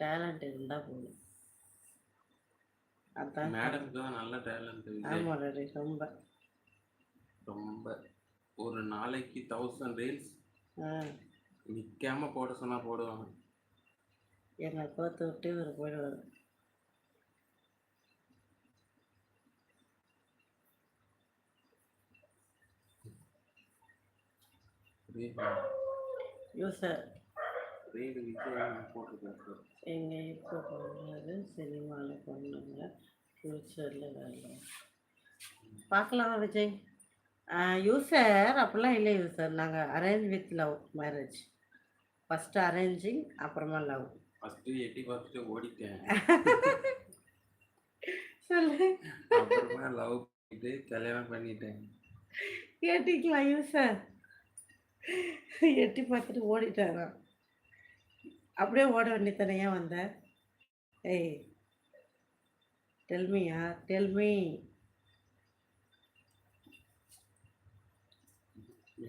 Talent இருந்தா போதும். அதான் மேடம்க்கு தான் நல்ல டேலண்ட் இருக்கு. ஆமாடி ரொம்ப. ரொம்ப. ஒரு நாளைக்கு 1000 ரீல்ஸ் ஆ. நிக்காம போட சொன்னா போடுவாங்க. என்னை கோர்த்து விட்டு இவர் போயிடுவார். யூசர் ரீல் விஜய் போட்டுருக்காரு. எங்கள் இப்போ பண்ணுறது சினிமாவில் பண்ணுங்க, ஃப்யூச்சரில் வேலை பார்க்கலாமா விஜய்? யூசர் அப்படிலாம் இல்லை யூசர். நாங்கள் arrange with love marriage. First arranging, அப்புறமா லவ். ஃபஸ்ட்டு எட்டி பார்த்துட்டு ஓடிட்டேன். சொல்லு. அப்புறமா லவ் பண்ணிட்டு கல்யாணம் பண்ணிட்டேன். கேட்டிக்கலாம் யூசர். எட்டி பார்த்துட்டு ஓடிட்டாரா? அப்படியே ஓட வேண்டியதானே, ஏன் வந்த? ஏய் டெல்மியா டெல்மி.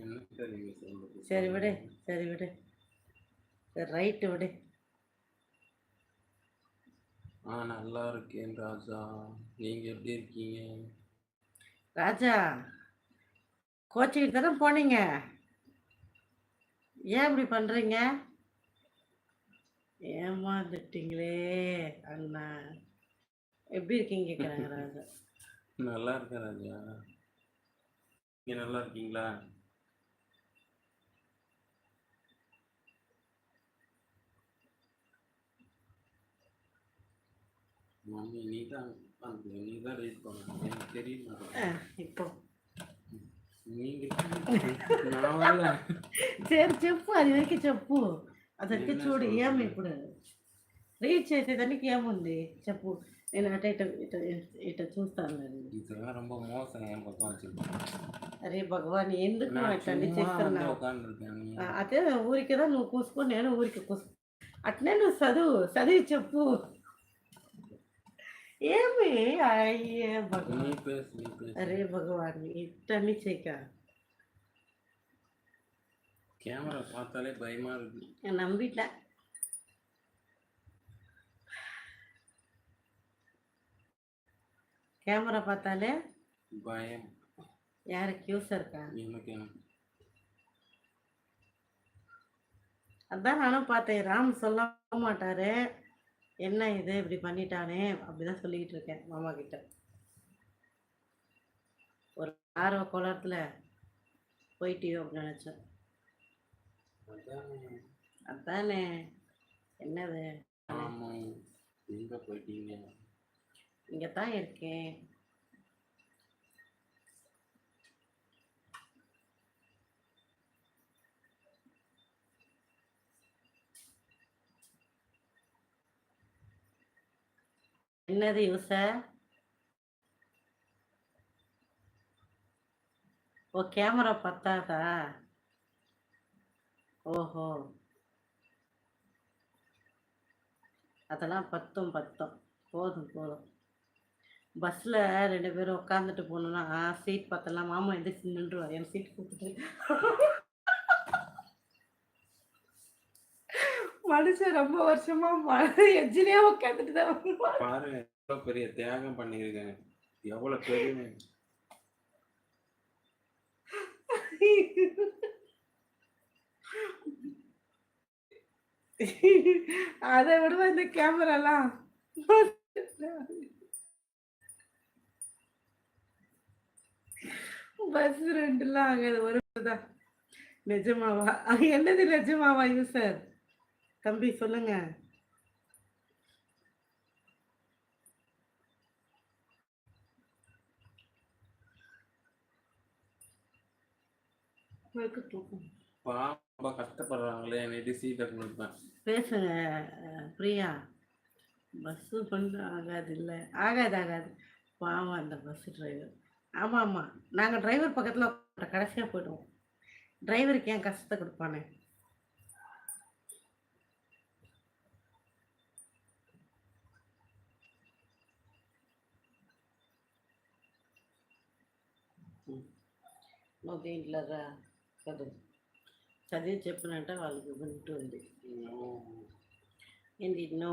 என்ன தெரியுங்க சொல்றது? சரி விடு, சரி விடு, சரி ரைட்டு விடு. நல்லா இருக்கேன் ராஜா, நீங்க எப்படி இருக்கீங்க? ராஜா கோச்சிக்கிட்டு தானே போனீங்க, ஏன் இப்படி பண்றீங்க? ஏமாந்துட்டீங்களே அண்ணா. எப்படி இருக்கீங்க கேட்குறாங்க ராஜா. நல்லா இருக்கேன் ராஜா, நீங்க நல்லா இருக்கீங்களா? மம்மி நீதான் ரீட் பண்ண, எனக்கு தெரியுமா? இப்போ நீங்க நான் வரல. సరే చెప్పు, అది వరకు చెప్పు. అదొక్క చూడు ఏమి ఇప్పుడు రీడ్ చేసేదానికి ఏముంది చెప్పు. నేను అట ఇట ఇట ఇట చూస్తాను. இதெல்லாம் ரொம்ப மோசம் என் பக்கம் வச்சிருக்கேன். అరే భగవాన్ ఎందుకు நான் అట్లనే சும்மா చేస్తున్నావు? உட்காந்துருக்கேன். అదే ఊరికి కదా నువ్వు కూసుకో, నేను ఊరికి కూసుకో. అట్లే నువ్వు చదివి చెప్పు. ఏమి అయ్యే நீ భగవాన్, பேசு நீ பேசு. అరే భగవాన్ ఇట్టని చేయక. கேமரா பார்த்தாலே பயமா இருக்கு. நான் நம்பிட்டேன். கேமரா பார்த்தாலே பயம். யாருக்கு? யூஸர் இருக்கா? எனக்கு அதான் நானும் பார்த்தேன். ராம் சொல்ல மாட்டாரு, என்ன இது இப்படி பண்ணிட்டானே அப்படிதான் சொல்லிக்கிட்டு இருக்கேன் மாமா கிட்ட. ஒரு ஆர்வ கோளாறுல போயிட்டியோ அப்படின்னு நினைச்சேன். அதானே. என்னது? ஆமா, எங்க போயிட்டீங்க? இங்க தான் இருக்கேன். என்னது யூசர்? ஓ கேமரா பத்தாதா? ஓஹோ, அதெல்லாம் பத்தும் போதும் போதும். பஸ்ஸில் 2 பேரும் உட்காந்துட்டு போகணுன்னா சீட் பார்த்தலாம், மாமா எந்திரிச்சு நின்றுவார் என் சீட் கொடுத்துட்டு. மனுஷன் ரொம்ப வருஷமா எஜ்ஜிலே உட்காந்துட்டு தான் பாருங்க, எவ்வளவு பெரிய தியாகம் பண்ணியிருக்கேன், எவ்வளவு பெருமை. அதை விடுவா இந்த கேமராலாம். பஸ் ரெண்டுலாம் ஆகாது, ஒருதான். நிஜமாவா? என்னது நிஜமாவா யூசர்? தம்பி சொல்லுங்க. ரொம்ப கஷ்டப்படுறாங்களே, என்னைட்டு சீட்டை கொடுப்பேன். பேசுங்க பிரியா. பஸ்ஸு பண்ண ஆகாது, இல்லை ஆகாது. பாவம் அந்த பஸ் டிரைவர். ஆமாம் ஆமாம், நாங்கள் டிரைவர் பக்கத்தில் கடைசியாக போய்டுவோம். டிரைவருக்கு ஏன் கஷ்டத்தை கொடுப்பானே. నువ్వు దీంట్లో రా కదా చదివి చెప్పినట్ట వాళ్ళకి వింటుంది. ఏంటి నో